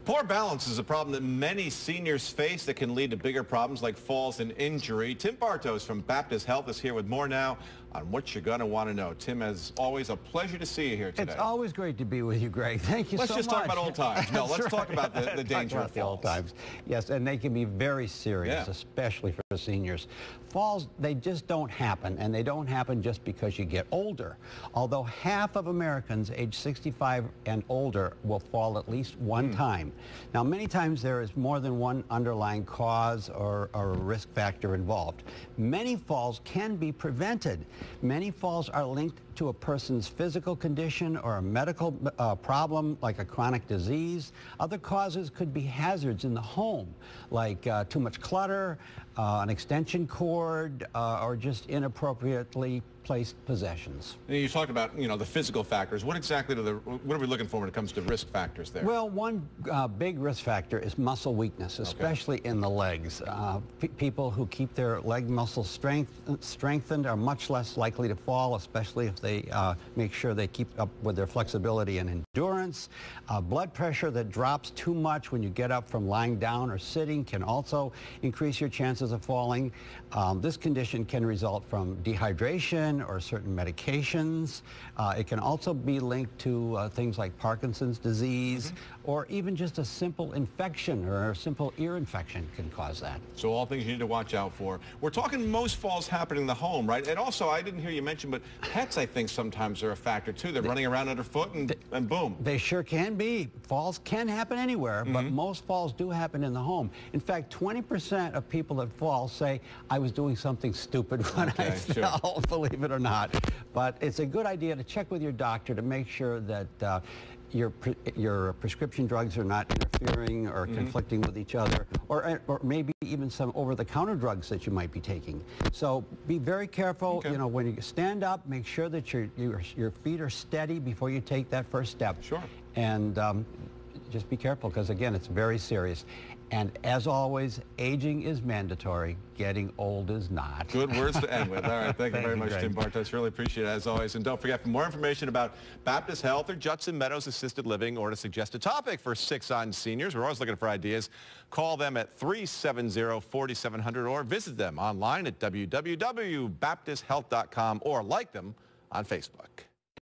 Poor balance is a problem that many seniors face that can lead to bigger problems like falls and injury. Tim Bartos from Baptist Health is here with more now on what you're going to want to know. Tim, as always, a pleasure to see you here today. It's always great to be with you, Greg. Thank you so much. Let's just talk about old times. No, let's talk about the danger of falls. The old times. Yes, and they can be very serious, especially for seniors. Falls, they just don't happen, and they don't happen just because you get older. Although half of Americans age 65 and older will fall at least one time. Now, many times there is more than one underlying cause or risk factor involved. Many falls can be prevented. Many falls are linked to a person's physical condition or a medical problem like a chronic disease. Other causes could be hazards in the home, like too much clutter, an extension cord, or just inappropriately placed possessions. You talked about, the physical factors. What exactly what are we looking for when it comes to risk factors there? Well, one big risk factor is muscle weakness, especially in the legs. People who keep their leg muscles strengthened are much less likely to fall, especially if they make sure they keep up with their flexibility and endurance. Blood pressure that drops too much when you get up from lying down or sitting can also increase your chances of falling. This condition can result from dehydration or certain medications. It can also be linked to things like Parkinson's disease, or even just a simple infection or a simple ear infection can cause that. So all things you need to watch out for. We're talking most falls happen in the home, right? And also, I didn't hear you mention, but pets, I think, sometimes are a factor too. They're running around underfoot and boom. They sure can be. Falls can happen anywhere, but most falls do happen in the home. In fact, 20% of people that fall say, I was doing something stupid when I fell, believe it or not. But it's a good idea to check with your doctor to make sure that your prescription drugs are not interfering or conflicting with each other, or maybe even some over-the-counter drugs that you might be taking. So be very careful. When you stand up, make sure that your feet are steady before you take that first step. Sure. And just be careful, because again, it's very serious. And as always, aging is mandatory. Getting old is not. Good words to end with. All right, thank you very much, Tim Bartos. Really appreciate it, as always. And don't forget, for more information about Baptist Health or Judson Meadows Assisted Living, or to suggest a topic for 6 on Seniors, we're always looking for ideas. Call them at 370-4700 or visit them online at www.baptisthealth.com or like them on Facebook.